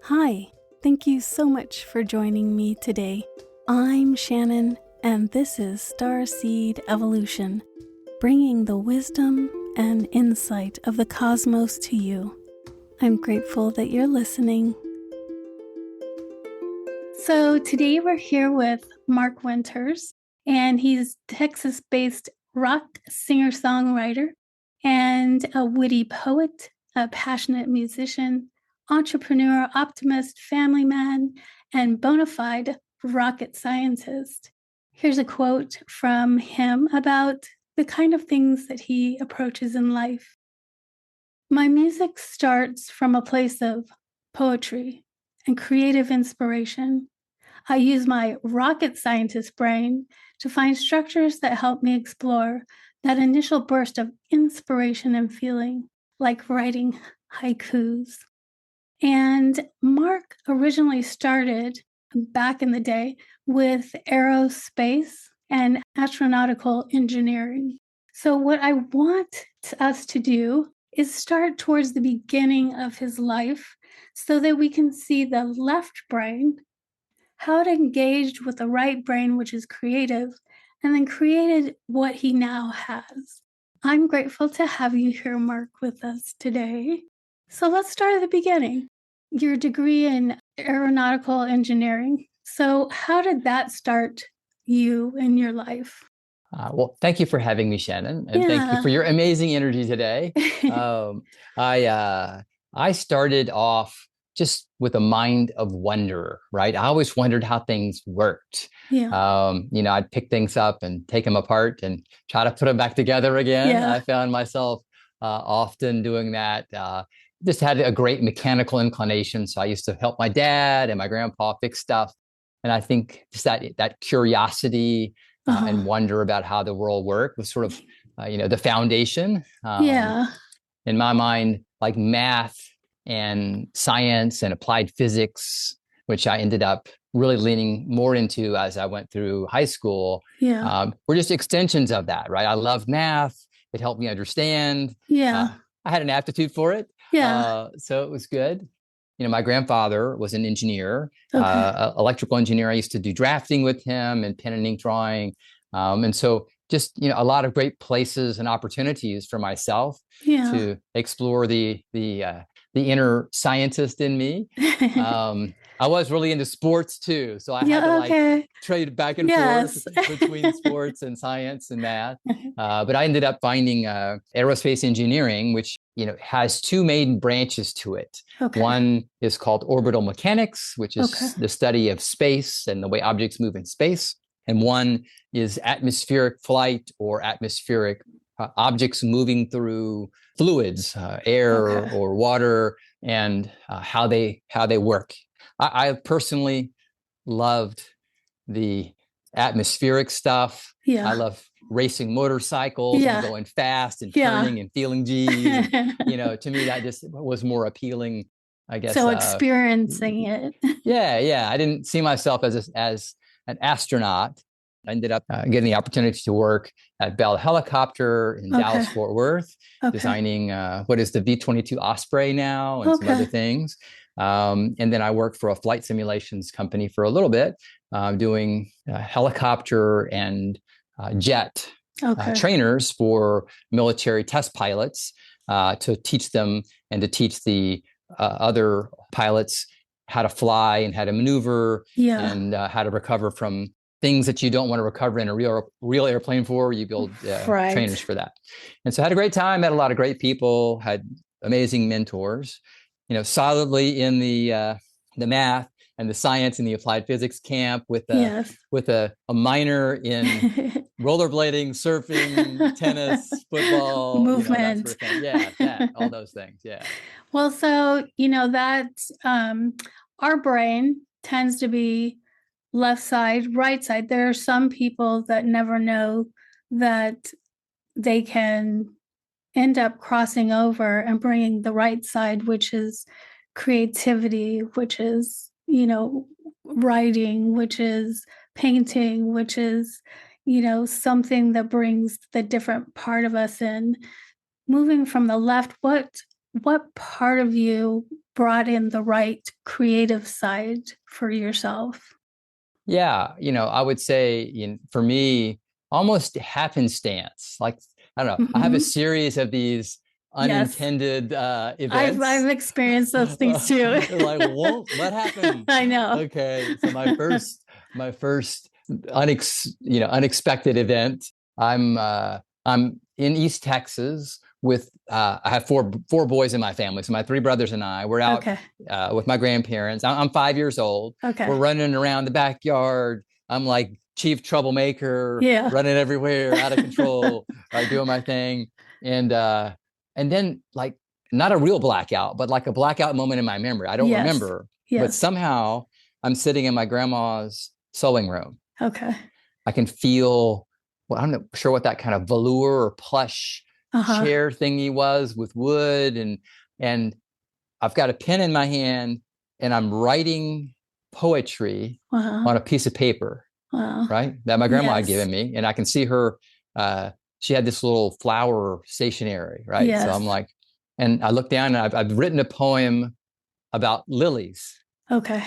Hi, thank you so much for joining me today. I'm Shannon, and this is Starseed Evolution, bringing the wisdom and insight of the cosmos to you. I'm grateful that you're listening. So today we're here with Mark Winters, and he's Texas-based rock singer-songwriter and a witty poet, a passionate musician, entrepreneur, optimist, family man, and bona fide rocket scientist. Here's a quote from him about the kind of things that he approaches in life. My music starts from a place of poetry and creative inspiration. I use my rocket scientist brain to find structures that help me explore that initial burst of inspiration and feeling, like writing haikus. And Mark originally started back in the day with aerospace and astronautical engineering. So what I want us to do is start towards the beginning of his life so that we can see the left brain, how it engaged with the right brain, which is creative, and then created what he now has. I'm grateful to have you here, Mark, with us today. So let's start at the beginning. Your degree in aeronautical engineering. So how did that start you in your life? Well, thank you for having me, Shannon, and thank you for your amazing energy today. I started off just with a mind of wonder, right? I always wondered how things worked. I'd pick things up and take them apart and try to put them back together again. I found myself often doing that. Just had a great mechanical inclination, so I used to help my dad and my grandpa fix stuff. And I think just that curiosity and wonder about how the world worked was sort of, the foundation. In my mind, like math and science and applied physics, which I ended up really leaning more into as I went through high school, were just extensions of that, right? I loved math. It helped me understand. I had an aptitude for it. So it was good. My grandfather was an engineer, electrical engineer. I used to do drafting with him and pen and ink drawing. And so just, a lot of great places and opportunities for myself to explore the inner scientist in me. I was really into sports too. So I had to trade back and forth between sports and science and math. But I ended up finding aerospace engineering, which has two main branches to it. One is called orbital mechanics, which is the study of space and the way objects move in space. And one is atmospheric flight or atmospheric objects moving through fluids, air or water, and how they work. I personally loved the atmospheric stuff. I love racing motorcycles and going fast and turning and feeling G's. To me, that just was more appealing, I guess. So experiencing it. I didn't see myself as an astronaut. I ended up getting the opportunity to work at Bell Helicopter in Dallas, Fort Worth, designing what is the V-22 Osprey now and some other things. And then I worked for a flight simulations company for a little bit, doing helicopter and jet trainers for military test pilots to teach them and to teach the other pilots how to fly and how to maneuver and how to recover from things that you don't want to recover in a real airplane for. You build trainers for that. And so I had a great time, met a lot of great people, had amazing mentors, solidly in the math and the science and the applied physics camp with a minor in rollerblading, surfing, tennis, football, movement. that sort of thing. All those things. Well, so, that our brain tends to be left side, right side. There are some people that never know that they can end up crossing over and bringing the right side, which is creativity, which is, writing, which is painting, which is, something that brings the different part of us in. Moving from the left, what part of you brought in the right creative side for yourself? Yeah, I would say, for me, almost happenstance. Like, I don't know, I have a series of these Yes. unintended I've events. experienced those things too. Like, whoa, what happened? I know. Okay, so my first unexpected event. I'm in East Texas with I have four boys in my family. So my three brothers and I, we're out Okay. with my grandparents. I'm 5 years old. Okay. We're running around the backyard. I'm like chief troublemaker, Yeah. running everywhere, out of control, right, doing my thing. And then, like, not a real blackout, but like a blackout moment in my memory. I don't Yes. remember, but Yes. somehow I'm sitting in my grandma's sewing room. Okay. I can feel, well, I'm not sure what that kind of velour or plush chair thingy was with wood, and I've got a pen in my hand and I'm writing poetry on a piece of paper, right? That my grandma had given me. And I can see her, she had this little flower stationery, right? Yes. So I'm like, and I look down and I've written a poem about lilies. Okay.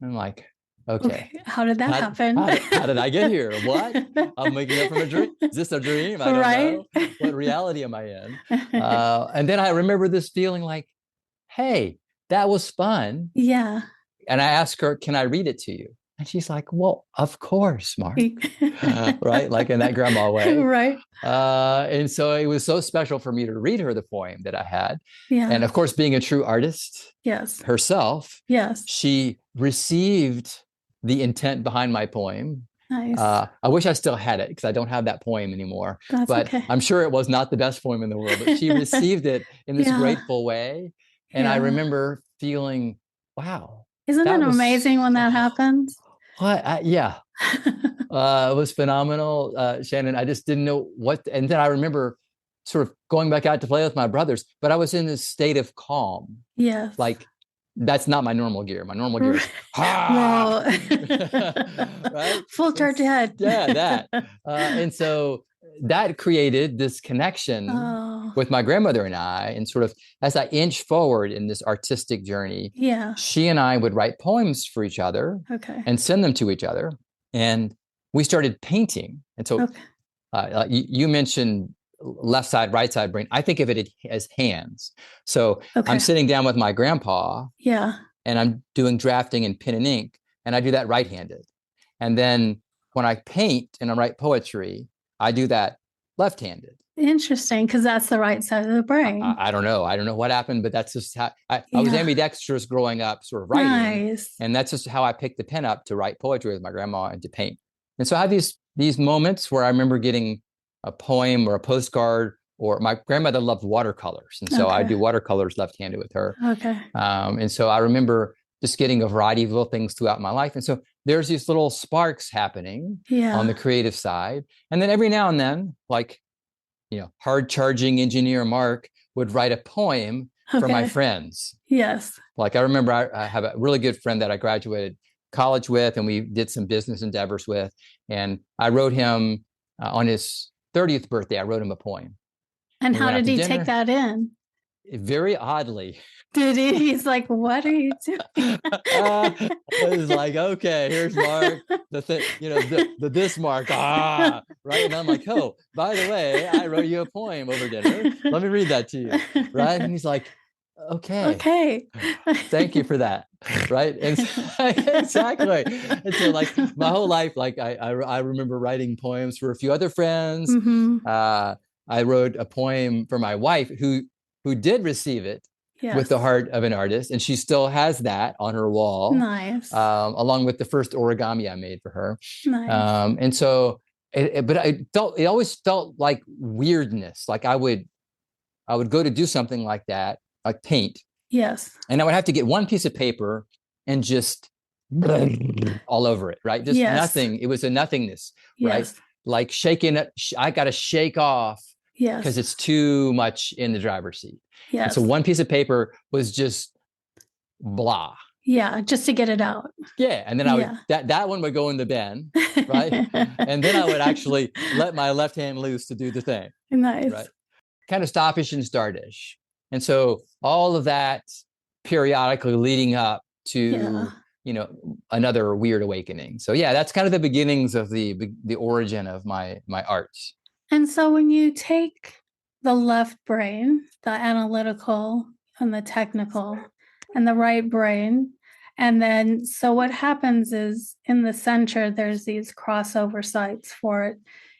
I'm like, okay. How did that happen? How did I get here? What? I'm waking up from a dream. Is this a dream? I don't know. What reality am I in? And then I remember this feeling like, hey, that was fun. Yeah. And I asked her, can I read it to you? And she's like, well, of course, Mark. Right? Like in that grandma way. Right. And so it was so special for me to read her the poem that I had. Yeah. And of course, being a true artist herself, she received the intent behind my poem. Nice. I wish I still had it because I don't have that poem anymore. But okay. I'm sure it was not the best poem in the world, but she received it in this grateful way. And I remember feeling, wow. Isn't it amazing when that happens? Yeah. It was phenomenal, Shannon. I just didn't know what. And then I remember sort of going back out to play with my brothers, but I was in this state of calm. Yes. Like, that's not my normal gear. My normal gear is, right? Full charge ahead. Yeah, that. And so that created this connection with my grandmother and I. And sort of as I inched forward in this artistic journey, she and I would write poems for each other and send them to each other. And we started painting. And so you mentioned left side, right side brain. I think of it as hands. So I'm sitting down with my grandpa. Yeah. And I'm doing drafting in pen and ink. And I do that right-handed. And then when I paint and I write poetry, I do that left-handed. Interesting, because that's the right side of the brain. I don't know. I don't know what happened, but that's just how I was ambidextrous growing up, sort of writing. Nice. And that's just how I picked the pen up to write poetry with my grandma and to paint. And so I have these moments where I remember getting a poem or a postcard, or my grandmother loved watercolors. And so I do watercolors left-handed with her. Okay. And so I remember just getting a variety of little things throughout my life. And so there's these little sparks happening on the creative side. And then every now and then, like, hard charging engineer Mark would write a poem for my friends. Yes. Like, I remember I have a really good friend that I graduated college with, and we did some business endeavors with. And I wrote him on his 30th birthday, I wrote him a poem. And how did he take that in? Very oddly. Did he? He's like, what are you doing? It was like, okay, here's Mark, the this Mark, right? And I'm like, oh, by the way, I wrote you a poem over dinner. Let me read that to you, right? And he's like, okay, thank you for that, right? And exactly. And so, like, my whole life, like, I remember writing poems for a few other friends. I wrote a poem for my wife who did receive it. Yes. With the heart of an artist. And she still has that on her wall. Nice. Along with the first origami I made for her. Nice. And so, but it always felt like weirdness. Like I would go to do something like that, like paint. Yes. And I would have to get one piece of paper and just all over it, right? Just nothing. It was a nothingness, right? Yes. Like shaking it. I got to shake off. Yes. Because it's too much in the driver's seat. Yes. And so one piece of paper was just blah. Yeah, just to get it out. Yeah. And then I would that one would go in the bin, right? And then I would actually let my left hand loose to do the thing. Nice. Right. Kind of stoppish and startish. And so all of that periodically leading up to, another weird awakening. So yeah, that's kind of the beginnings of the origin of my arts. And so when you take the left brain, the analytical and the technical, and the right brain, and then so what happens is in the center, there's these crossover sites for it.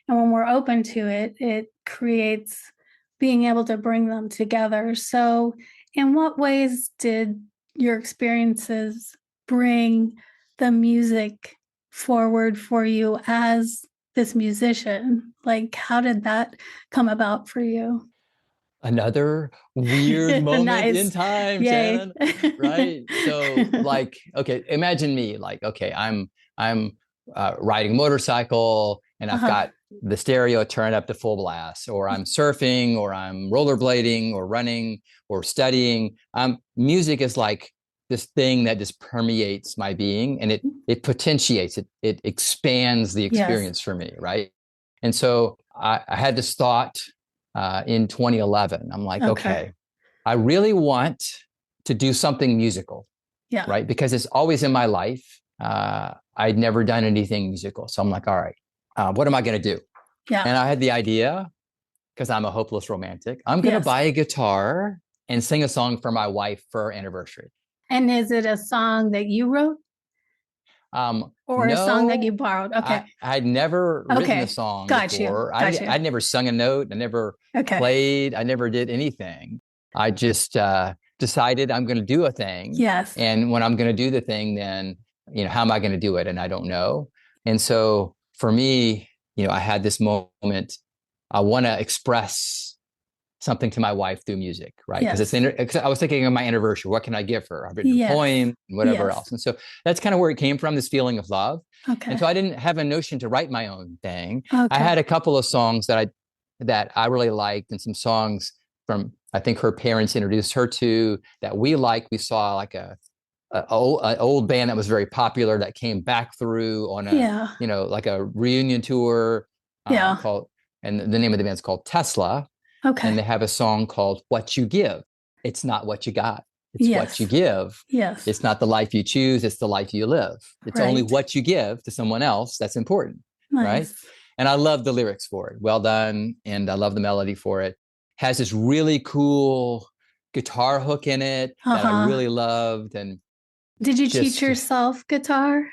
And when we're open to it, it creates being able to bring them together. So in what ways did your experiences bring the music forward for you as this musician? Like, how did that come about for you? Another weird moment Nice. in time, Yay. Shannon. Right? So, like, okay, imagine me, like, okay, I'm riding a motorcycle and I've got the stereo turned up to full blast, or I'm surfing, or I'm rollerblading, or running, or studying. Music is like this thing that just permeates my being, and it potentiates it expands the experience for me, right? And so I had this thought in 2011. I'm like, okay, I really want to do something musical, right? Because it's always in my life. I'd never done anything musical. So I'm like, all right, what am I going to do? And I had the idea, because I'm a hopeless romantic, I'm going to buy a guitar and sing a song for my wife for her anniversary. And is it a song that you wrote? Or no, a song that you borrowed? Okay. I'd never written a song before. I'd never sung a note. I never played. I never did anything. I just decided I'm going to do a thing. Yes. And when I'm going to do the thing, then, how am I going to do it? And I don't know. And so for me, I had this moment. I want to express something to my wife through music, right? Because I was thinking of my anniversary. What can I give her? I've written a poem, whatever else. And so that's kind of where it came from, this feeling of love. And so I didn't have a notion to write my own thing. I had a couple of songs that I really liked, and some songs from, I think her parents introduced her to, that we liked. We saw like an old band that was very popular that came back through on a, like a reunion tour called, and the name of the band's called Tesla. And they have a song called What You Give. It's not what you got. It's what you give. It's not the life you choose. It's the life you live. It's only what you give to someone else that's important. Right. And I love the lyrics for it. Well done. And I love the melody for it. Has this really cool guitar hook in it that I really loved. And did you teach yourself guitar?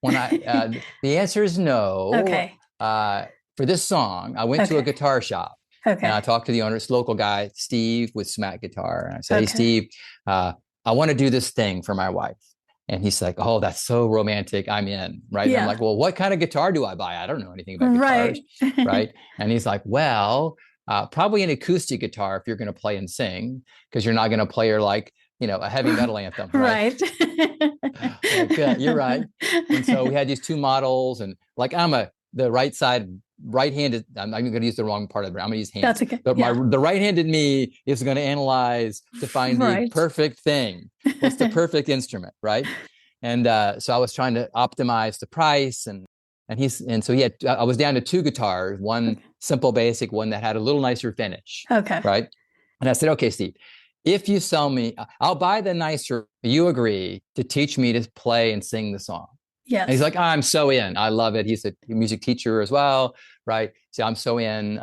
When the answer is no. Okay. For this song, I went to a guitar shop. And I talked to the owner, this local guy, Steve, with Smack Guitar. And I said, hey, Steve, I want to do this thing for my wife. And he's like, oh, that's so romantic. I'm in. Right. And I'm like, well, what kind of guitar do I buy? I don't know anything about guitars. Right. And he's like, well, probably an acoustic guitar if you're going to play and sing, because you're not going to play her like, a heavy metal anthem. Right. Yeah, you're right. And so we had these two models, and like the right-handed, I'm going to use the wrong part of it. I'm going to use hands. That's okay. But the right-handed me is going to analyze to find the perfect thing. What's the perfect instrument, right? And so I was trying to optimize the price, and so I was down to two guitars, one simple basic, one that had a little nicer finish. Right. And I said, okay, Steve, if you sell me, I'll buy the nicer. You agree to teach me to play and sing the song. Yes. And he's like, I'm so in. I love it. He's a music teacher as well, right? So I'm so in.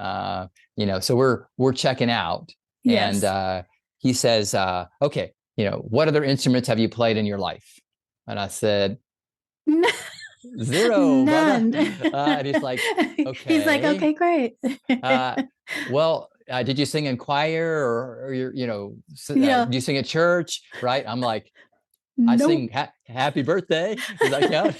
So we're checking out. Yes. And he says, okay, what other instruments have you played in your life? And I said, zero. None. And he's like, okay. He's like, okay, great. Well, did you sing in choir, or do you sing at church? Right? I'm like, I sing Happy Birthday. Does that count?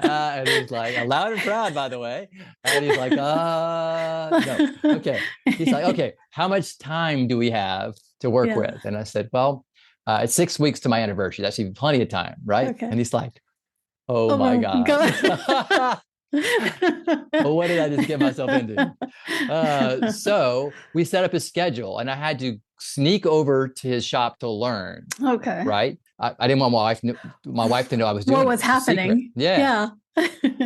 And he's like, loud and proud, by the way. And he's like, no. Okay. He's like, okay, how much time do we have to work with? And I said, well, it's 6 weeks to my anniversary. That's even plenty of time, right? Okay. And he's like, oh my God. Well, what did I just get myself into? So we set up a schedule, and I had to sneak over to his shop to learn. Okay. Right. I didn't want my wife to know I was doing what was happening. Yeah.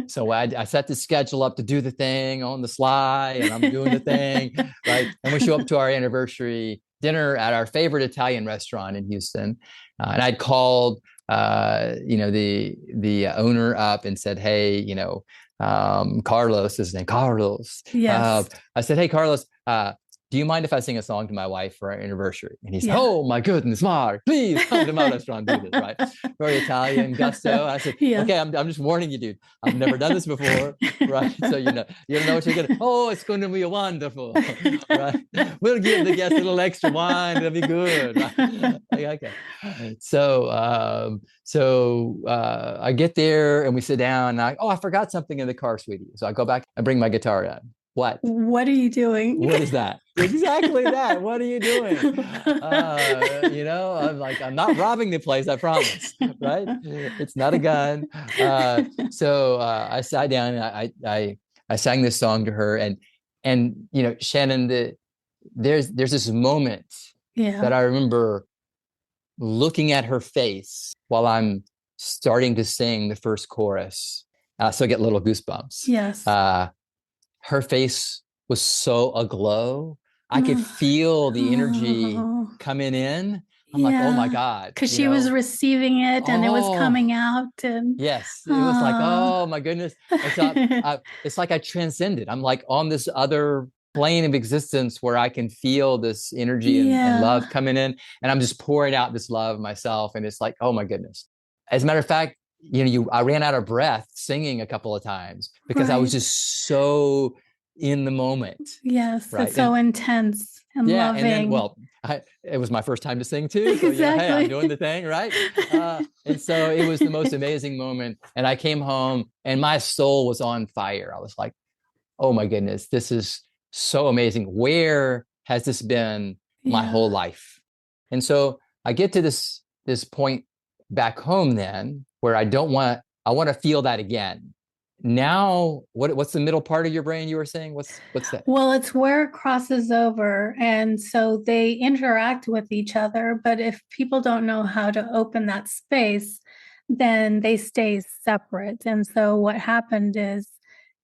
So I set the schedule up to do the thing on the sly, and I'm doing the thing. Right. And we show up to our anniversary, dinner at our favorite Italian restaurant in Houston. And I'd called, the owner up and said, hey, Carlos, his name, Carlos. Yes. I said, hey, Carlos, do you mind if I sing a song to my wife for our anniversary? And he said, Yeah. oh my goodness, Mark, please come to my restaurant and do this, right? Very Italian gusto. I said, okay, I'm just warning you, dude. I've never done this before, right? So, you don't know what you're going to, it's going to be wonderful, right? We'll give the guests a little extra wine. It'll be good, right? Okay. So I get there and we sit down and I forgot something in the car, sweetie. So I go back and bring my guitar in. What are you doing? What is that? Exactly that. What are you doing? I'm like, I'm not robbing the place, I promise, right? It's not a gun. So I sat down and I sang this song to her, and Shannon, there's this moment that I remember looking at her face while I'm starting to sing the first chorus. So I get little goosebumps. Yes. Her face was so aglow. I could feel the energy coming in. I'm like, oh my God. Because she was receiving it and it was coming out. And yes, it was like, oh my goodness. And so it's like I transcended. I'm like on this other plane of existence where I can feel this energy and love coming in. And I'm just pouring out this love myself. And it's like, oh my goodness. As a matter of fact, I ran out of breath singing a couple of times because I was just so in the moment. Yes, right? It's so intense and loving. And then, it was my first time to sing too. So, exactly. Hey, I'm doing the thing, right? And so it was the most amazing moment. And I came home and my soul was on fire. I was like, oh my goodness, this is so amazing. Where has this been my whole life? And so I get to this point back home then where I want to feel that again. Now, what's the middle part of your brain you were saying? What's that? Well, it's where it crosses over. And so they interact with each other. But if people don't know how to open that space, then they stay separate. And so what happened is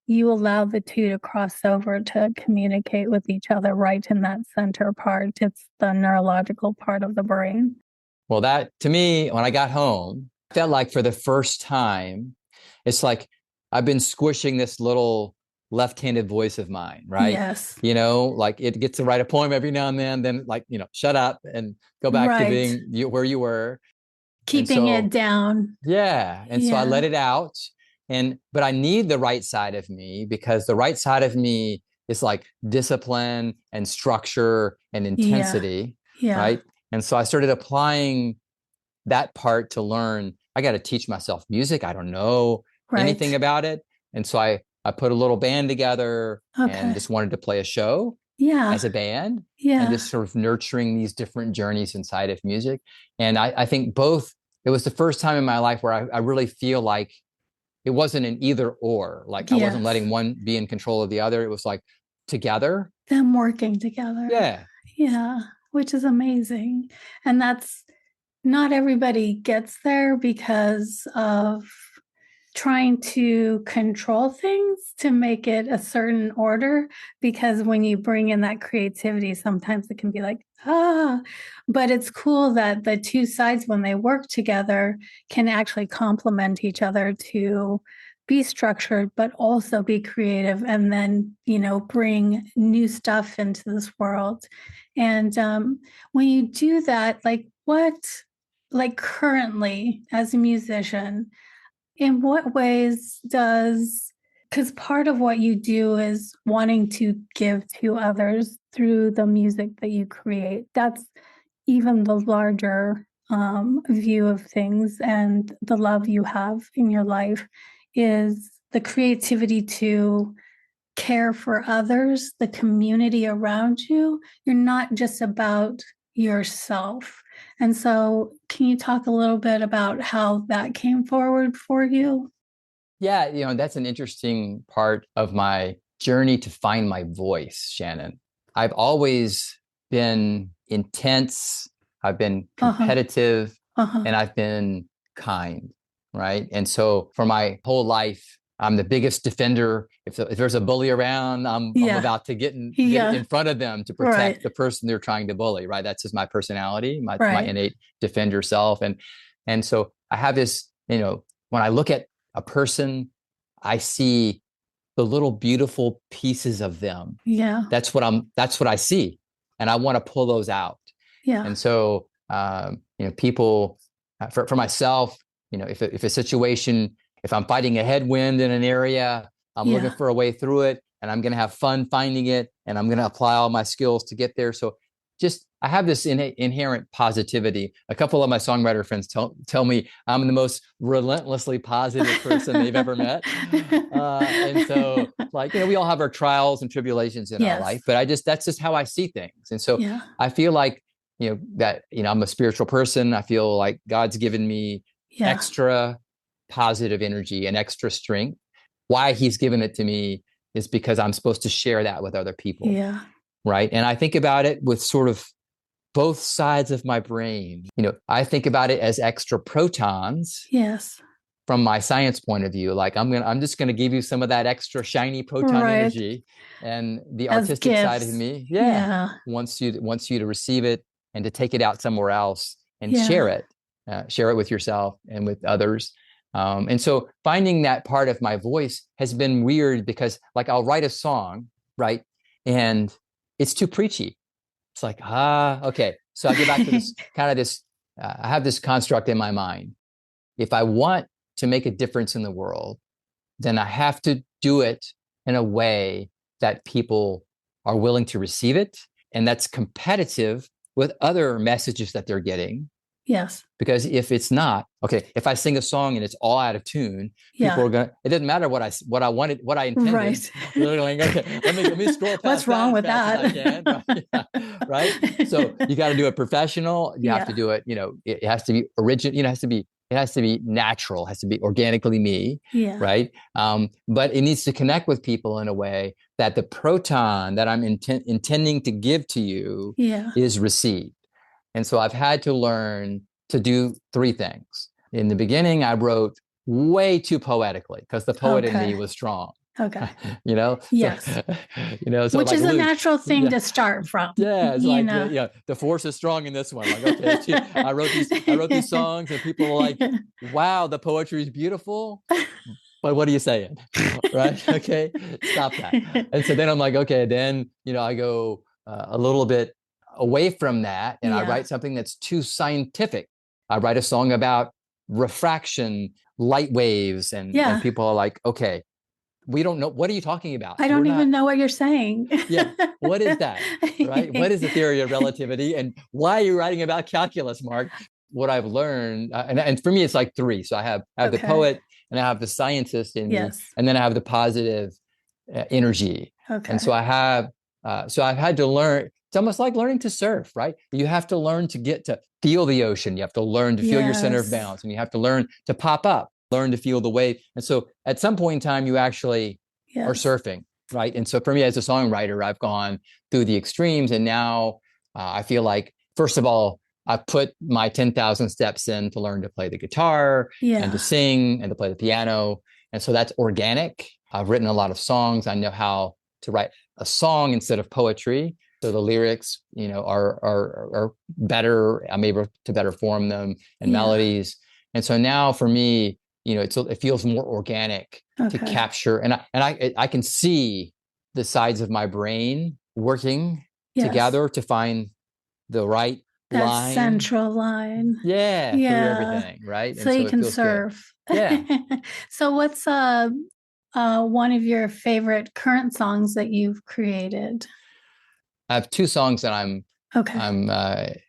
you allow the two to cross over to communicate with each other right in that center part. It's the neurological part of the brain. Well, that to me, when I got home, felt like for the first time, it's like I've been squishing this little left-handed voice of mine, right? Yes. Like it gets to write a poem every now and then like, shut up and go back to being where you were. Keeping it down. Yeah. And so I let it out. But I need the right side of me because the right side of me is like discipline and structure and intensity, right? And so I started applying that part to learn. I got to teach myself music. I don't know anything about it. And so I put a little band together and just wanted to play a show as a band and just sort of nurturing these different journeys inside of music. And I think it was the first time in my life where I really feel like it wasn't an either or, like I wasn't letting one be in control of the other. It was like together. Them working together. Yeah. Yeah. Which is amazing. And that's not everybody gets there because of trying to control things to make it a certain order. Because when you bring in that creativity, sometimes it can be like, but it's cool that the two sides, when they work together, can actually complement each other to be structured, but also be creative and then, bring new stuff into this world. And when you do that, like currently as a musician, in what ways because part of what you do is wanting to give to others through the music that you create. That's even the larger view of things, and the love you have in your life is the creativity to care for others, the community around you. You're not just about yourself. And so can you talk a little bit about how that came forward for you? Yeah, that's an interesting part of my journey to find my voice, Shannon. I've always been intense, I've been competitive, and I've been kind, right? And so for my whole life, I'm the biggest defender. If there's a bully around, I'm about to get in front of them to protect the person they're trying to bully, right? That's just my personality, my innate defender self. And so I have this, when I look at a person, I see the little beautiful pieces of them. Yeah. That's what I see. And I want to pull those out. Yeah. And so, people, for myself, if a situation, if I'm fighting a headwind in an area, I'm looking for a way through it, and I'm going to have fun finding it, and I'm going to apply all my skills to get there. So I have this inherent positivity. A couple of my songwriter friends tell me I'm the most relentlessly positive person they've ever met. And so, we all have our trials and tribulations in our life, but that's just how I see things. And so I feel like, that, I'm a spiritual person. I feel like God's given me extra positive energy and extra strength. Why he's given it to me is because I'm supposed to share that with other people. Yeah. Right. And I think about it with sort of both sides of my brain. I think about it as extra protons. Yes. From my science point of view, like I'm just going to give you some of that extra shiny proton energy, and the artistic side of me, wants you to receive it and to take it out somewhere else and share it with yourself and with others. And so finding that part of my voice has been weird, because I'll write a song, right, and it's too preachy. It's like, okay. So I get back to this I have this construct in my mind. If I want to make a difference in the world, then I have to do it in a way that people are willing to receive it, and that's competitive with other messages that they're getting. Yes. Because if it's not, okay, if I sing a song and it's all out of tune, people are going to, it doesn't matter what I wanted, what I intended. Right. They're going, okay, let me scroll past what's wrong with that? Right? So you got to do it professional. You have to do it, it has to be original, it has to be natural, it has to be organically me. Yeah. Right. But it needs to connect with people in a way that the proton that I'm intending to give to you is received. And so I've had to learn to do three things. In the beginning, I wrote way too poetically because the poet in me was strong. Okay. Yes. So which is a natural thing to start from. Yeah. It's the force is strong in this one. Okay, I wrote these songs, and people are like, wow, the poetry is beautiful. But what are you saying? Right. Okay. Stop that. And so then I'm like, okay, then, I go a little bit away from that, and I write something that's too scientific. I write a song about refraction, light waves, and people are like, okay, we don't know. What are you talking about? I don't even know what you're saying. What is that? Right? What is the theory of relativity? And why are you writing about calculus, Mark? What I've learned, and for me, it's like three. So I have the poet, and I have the scientist in me, and then I have the positive energy. Okay. And so I've had to learn. It's almost like learning to surf, right? You have to learn to get to feel the ocean. You have to learn to feel your center of balance, and you have to learn to pop up, learn to feel the wave. And so at some point in time, you actually are surfing, right? And so for me as a songwriter, I've gone through the extremes, and now I feel like, first of all, I've put my 10,000 steps in to learn to play the guitar and to sing and to play the piano. And so that's organic. I've written a lot of songs. I know how to write a song instead of poetry. So the lyrics, are better. I'm able to better form them, and melodies. And so now for me, it feels more organic to capture. And I can see the sides of my brain working together to find the right line. Central line. Through everything, right? So you can surf. So what's one of your favorite current songs that you've created? I have two songs that I'm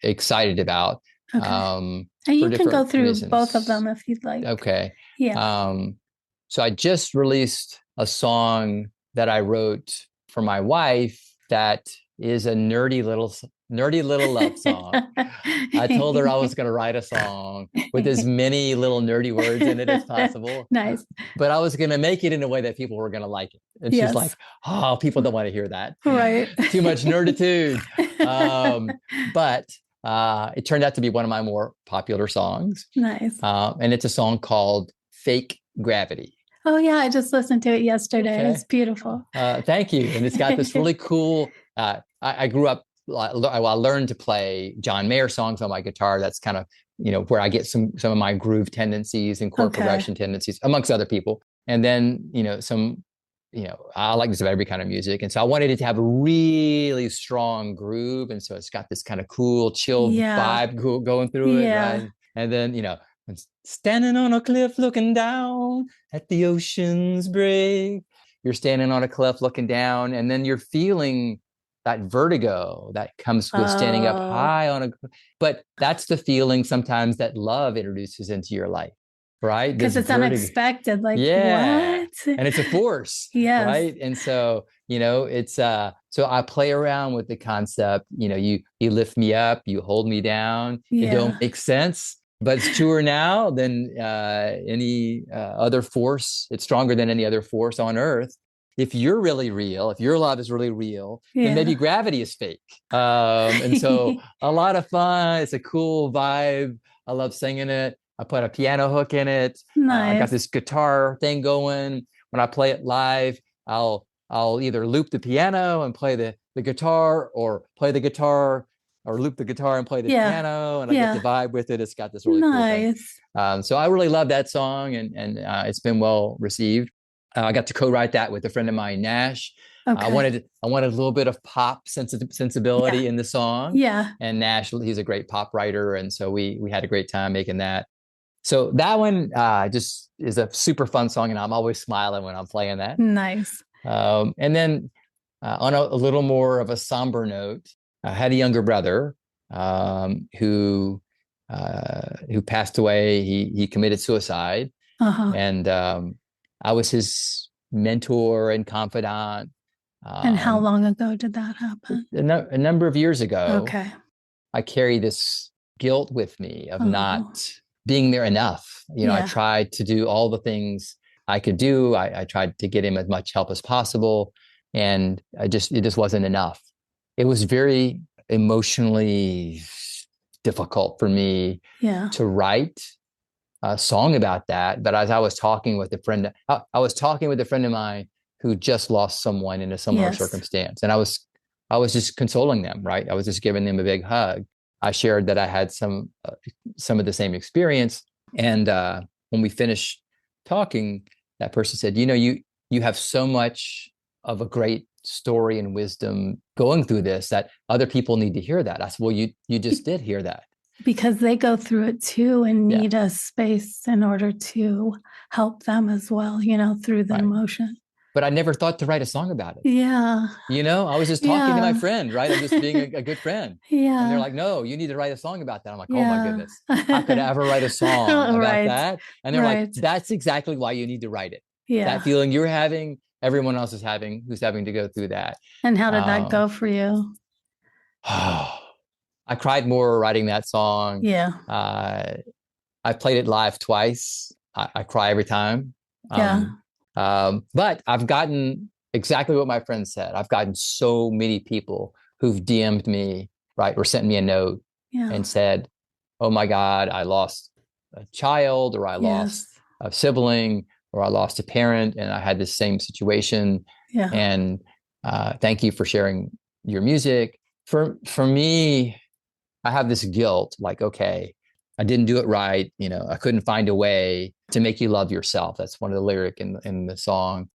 excited about. And you can go through both of them if you'd like. Okay. Yeah. So I just released a song that I wrote for my wife that is a nerdy little love song. I told her I was going to write a song with as many little nerdy words in it as possible. Nice. But I was going to make it in a way that people were going to like it. And she's like, oh, people don't want to hear that. Right. Too much nerditude. But it turned out to be one of my more popular songs. Nice. And it's a song called Fake Gravity. Oh yeah, I just listened to it yesterday. Okay. It's beautiful. Thank you. And it's got this really cool. I grew up. I learned to play John Mayer songs on my guitar. That's kind of where I get some of my groove tendencies and chord progression tendencies, amongst other people. And then I like just about every kind of music, and so I wanted it to have a really strong groove, and so it's got this kind of cool, chill vibe going through it, right? And then standing on a cliff looking down at the ocean's break. You're standing on a cliff looking down, and then you're feeling that vertigo that comes with standing up high on a. But that's the feeling sometimes that love introduces into your life, right? Because it's unexpected, like what? And it's a force, right? And so it's so I play around with the concept. You lift me up, you hold me down. It don't make sense, but it's truer now than any other force. It's stronger than any other force on earth. If you're really real, if your love is really real, then maybe gravity is fake. And so a lot of fun. It's a cool vibe. I love singing it. I put a piano hook in it. Nice. I got this guitar thing going. When I play it live, I'll either loop the piano and play the guitar, or play the guitar or loop the guitar and play the piano, and I get the vibe with it. It's got this really cool thing. So I really love that song, and it's been well received. I got to co-write that with a friend of mine, Nash. I wanted a little bit of pop sensibility in the song. And Nash, he's a great pop writer, and so we had a great time making that. So that one just is a super fun song, and I'm always smiling when I'm playing that. Nice. And then on a little more of a somber note, I had a younger brother who passed away. He committed suicide, and I was his mentor and confidant. And how long ago did that happen? A number of years ago. Okay. I carry this guilt with me of not being there enough. I tried to do all the things I could do. I tried to get him as much help as possible, and it just wasn't enough. It was very emotionally difficult for me to write a song about that. But as I was talking with a friend, I was talking with a friend of mine who just lost someone in a similar circumstance, and I was just consoling them. Right, I was just giving them a big hug. I shared that I had some of the same experience, and when we finished talking, that person said, you have so much of a great story and wisdom going through this that other people need to hear that. I said, well, you just did hear that. Because they go through it too and need a space in order to help them as well, through the emotion. But I never thought to write a song about it. Yeah. I was just talking to my friend, right? I'm just being a good friend. And they're like, no, you need to write a song about that. I'm like, oh my goodness, how could I ever write a song about that? And they're like, that's exactly why you need to write it. That feeling you're having, everyone else is having, who's having to go through that. And how did that go for you? I cried more writing that song. Yeah. I played it live twice. I cry every time. But I've gotten exactly what my friend said. I've gotten so many people who've DM'd me, right, or sent me a note and said, oh my God, I lost a child, or I lost a sibling, or I lost a parent, and I had this same situation. And thank you for sharing your music. For me, I have this guilt, like, okay, I didn't do it right. I couldn't find a way to make you love yourself. That's one of the lyric in the song.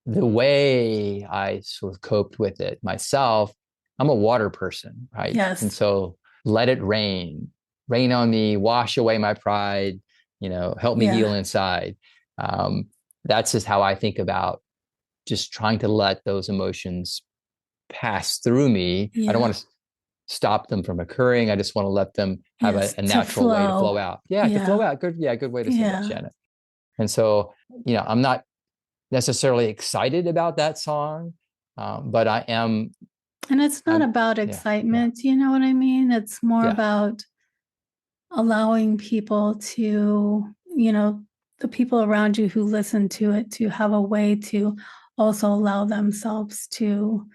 The way I sort of coped with it myself, I'm a water person, right? Yes. And so let it rain on me, wash away my pride, help me heal inside. That's just how I think about just trying to let those emotions pass through me. I don't want to stop them from occurring. I just want to let them have a natural way to flow out. To flow out. Good way to say that, Shannon. And so, I'm not necessarily excited about that song, but I am. And it's not about excitement. You know what I mean? It's more about allowing people to, the people around you who listen to it, to have a way to also allow themselves to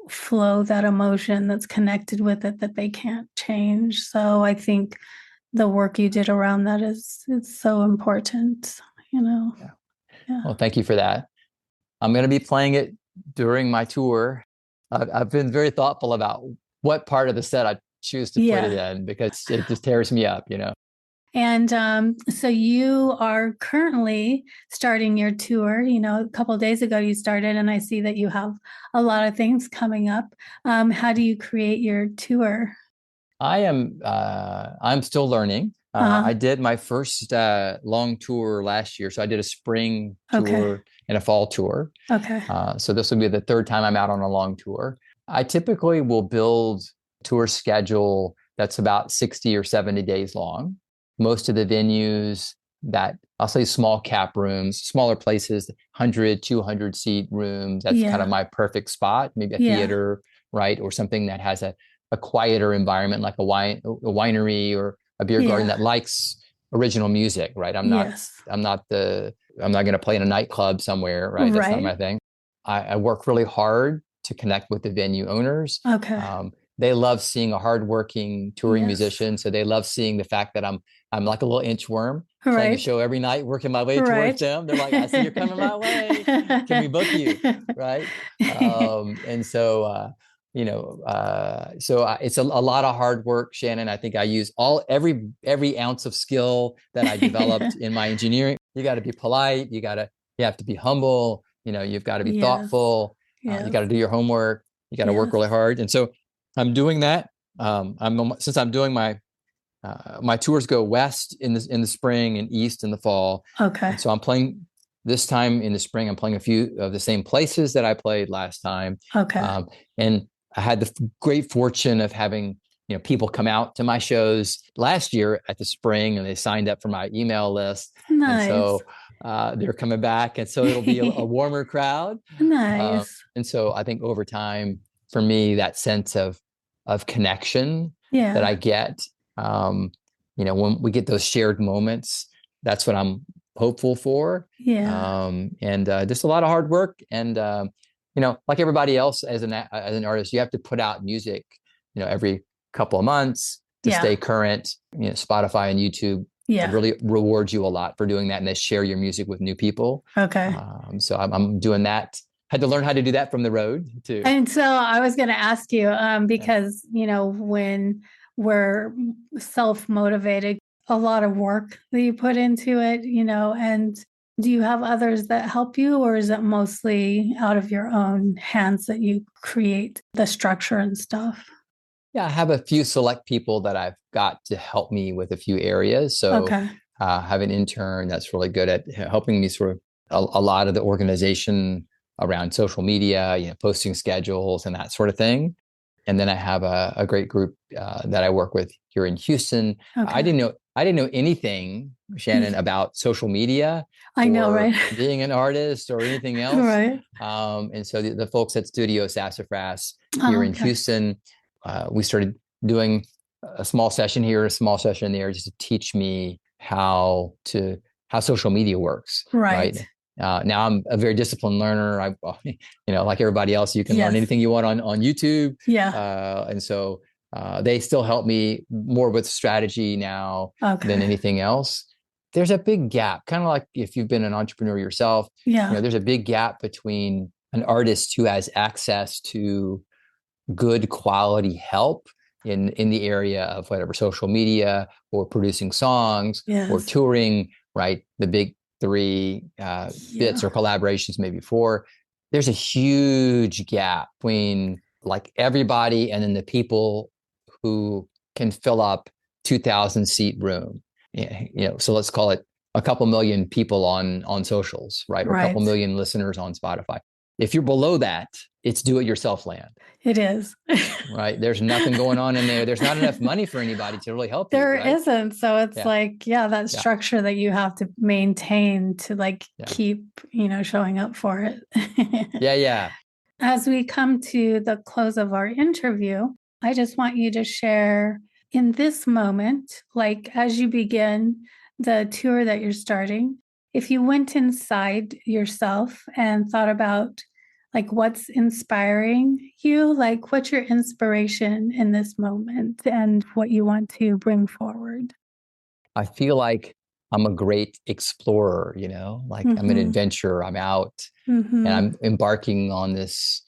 flow that emotion that's connected with it that they can't change. So I think the work you did around that is so important, Yeah. Well, thank you for that. I'm going to be playing it during my tour. I've been very thoughtful about what part of the set I choose to put it in because it just tears me up, you know. And so you are currently starting your tour. You know, a couple of days ago you started, and I see that you have a lot of things coming up. How do you create your tour? I'm still learning. I did my first long tour last year. So I did a spring tour and a fall tour. Okay. So this will be the third time I'm out on a long tour. I typically will build a tour schedule that's about 60 or 70 days long. Most of the venues that I'll say small cap rooms, smaller places, 100, 200 seat rooms. That's kind of my perfect spot, maybe a theater, right? Or something that has a quieter environment like a winery or a beer garden that likes original music, right? I'm not going to play in a nightclub somewhere, right? That's not my thing. I work really hard to connect with the venue owners. Okay. They love seeing a hardworking touring musician. So they love seeing the fact that I'm like a little inchworm playing a show every night, working my way towards them. They're like, I see you're coming my way. Can we book you? Right. And so, it's a lot of hard work, Shannon. I think I use every ounce of skill that I developed in my engineering. You got to be polite. You have to be humble. You know, you've got to be thoughtful. You got to do your homework. You got to work really hard. And so I'm doing that. Since I'm doing my tours go west in the spring and east in the fall. Okay. And so I'm playing this time in the spring. I'm playing a few of the same places that I played last time. Okay. And I had the great fortune of having people come out to my shows last year at the spring, and they signed up for my email list. Nice. And so they're coming back, and so it'll be a warmer crowd. Nice. And so I think over time, for me, that sense of connection that I get, when we get those shared moments, that's what I'm hopeful for. And just a lot of hard work. And, like everybody else as an artist, you have to put out music, every couple of months to stay current. Spotify and YouTube really rewards you a lot for doing that. And they share your music with new people. Okay. So I'm doing that. Had to learn how to do that from the road too. And so I was going to ask you, because, when we're self-motivated, a lot of work that you put into it, and do you have others that help you, or is it mostly out of your own hands that you create the structure and stuff? Yeah, I have a few select people that I've got to help me with a few areas. So I have an intern that's really good at helping me sort of a lot of the organization around social media, posting schedules and that sort of thing. And then I have a great group that I work with here in Houston. I didn't know anything, Shannon, about social media. I know, right? Being an artist or anything else. Right. And so the folks at Studio Sassafras here in Houston, we started doing a small session here, a small session there, just to teach me how social media works. Right. Now I'm a very disciplined learner. Like everybody else, you can learn anything you want on YouTube. And so they still help me more with strategy now than anything else. There's a big gap, kind of like if you've been an entrepreneur yourself. There's a big gap between an artist who has access to good quality help in the area of whatever social media or producing songs or touring, right? The big three bits or collaborations, maybe four. There's a huge gap between like everybody and then the people who can fill up 2,000 seat room. So let's call it a couple million people on socials, right? Or a couple million listeners on Spotify. If you're below that, it's do-it-yourself land. It is. Right. There's nothing going on in there. There's not enough money for anybody to really help you. There isn't. So it's that structure that you have to maintain to keep, showing up for it. Yeah. As we come to the close of our interview, I just want you to share in this moment, as you begin the tour that you're starting, if you went inside yourself and thought about what's inspiring you, what's your inspiration in this moment and what you want to bring forward? I feel like I'm a great explorer, like I'm an adventurer. I'm out and I'm embarking on this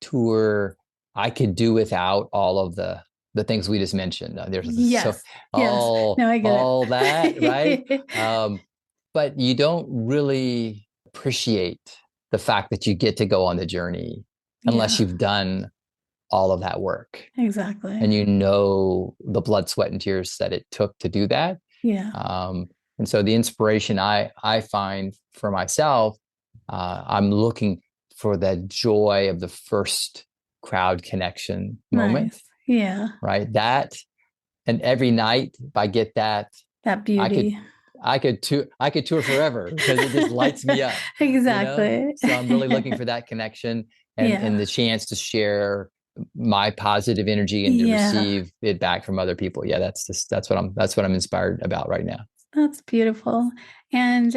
tour. I could do without all of the things we just mentioned. There's all that, right? But you don't really appreciate the fact that you get to go on the journey unless you've done all of that work. Exactly. And the blood, sweat, and tears that it took to do that. Yeah. And so the inspiration I find for myself, I'm looking for that joy of the first crowd connection moment. Nice. Yeah. Right. That, and every night if I get that beauty, I could tour forever because it just lights me up. Exactly. So I'm really looking for that connection and the chance to share my positive energy and to receive it back from other people. Yeah, that's what I'm inspired about right now. That's beautiful. And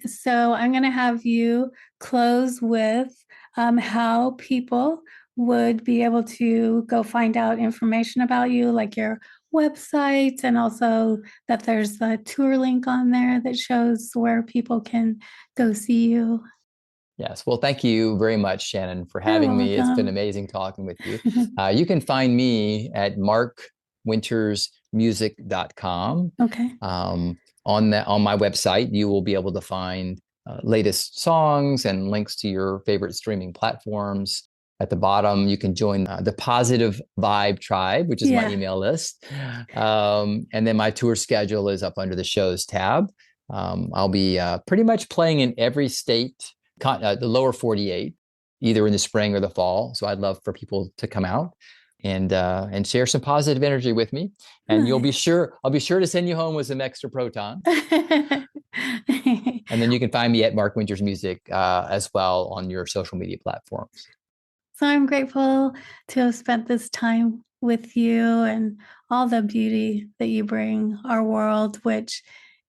so I'm going to have you close with how people would be able to go find out information about you, like your website, and also that there's a tour link on there that shows where people can go see you. Yes. Well, thank you very much, Shannon, for having me. It's been amazing talking with you. You can find me at markwintersmusic.com. Okay. On my website, you will be able to find latest songs and links to your favorite streaming platforms. At the bottom, you can join the Positive Vibe Tribe, which is my email list. And then my tour schedule is up under the shows tab. I'll be pretty much playing in every state, the lower 48, either in the spring or the fall. So I'd love for people to come out and share some positive energy with me. And I'll be sure to send you home with some extra proton. And then you can find me at Mark Winters Music as well on your social media platforms. So I'm grateful to have spent this time with you and all the beauty that you bring our world, which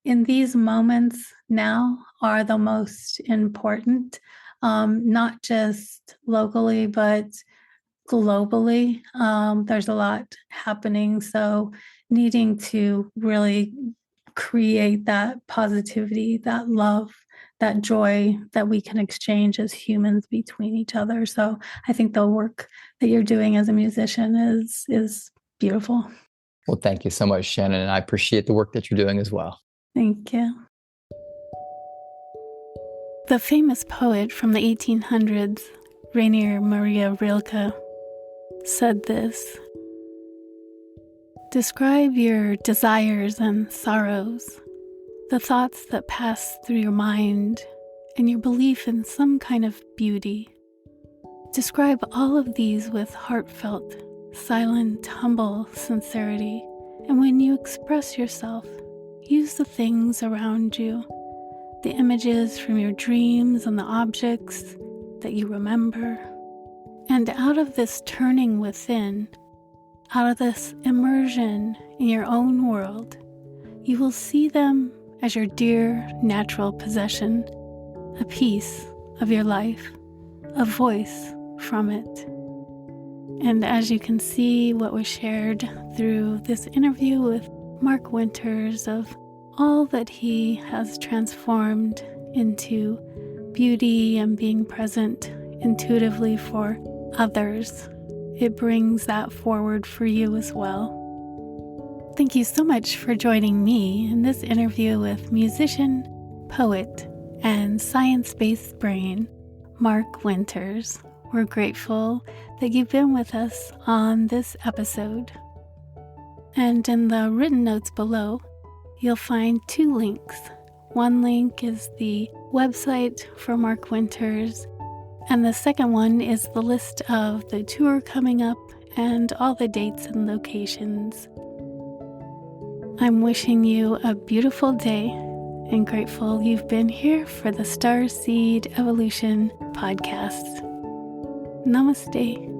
in these moments now are the most important, not just locally, but globally. There's a lot happening. So needing to really create that positivity, that love, that joy that we can exchange as humans between each other. So I think the work that you're doing as a musician is beautiful. Well, thank you so much, Shannon. And I appreciate the work that you're doing as well. Thank you. The famous poet from the 1800s, Rainer Maria Rilke, said this: "Describe your desires and sorrows, the thoughts that pass through your mind, and your belief in some kind of beauty. Describe all of these with heartfelt, silent, humble sincerity, and when you express yourself, use the things around you, the images from your dreams and the objects that you remember. And out of this turning within, out of this immersion in your own world, you will see them as your dear natural possession, a piece of your life, a voice from it." And as you can see, what was shared through this interview with Mark Winters of all that he has transformed into beauty and being present intuitively for others, it brings that forward for you as well. Thank you so much for joining me in this interview with musician, poet, and science-based brain, Mark Winters. We're grateful that you've been with us on this episode. And in the written notes below, you'll find 2 links. One link is the website for Mark Winters, and the second one is the list of the tour coming up and all the dates and locations. I'm wishing you a beautiful day and grateful you've been here for the Starseed Evolution podcast. Namaste.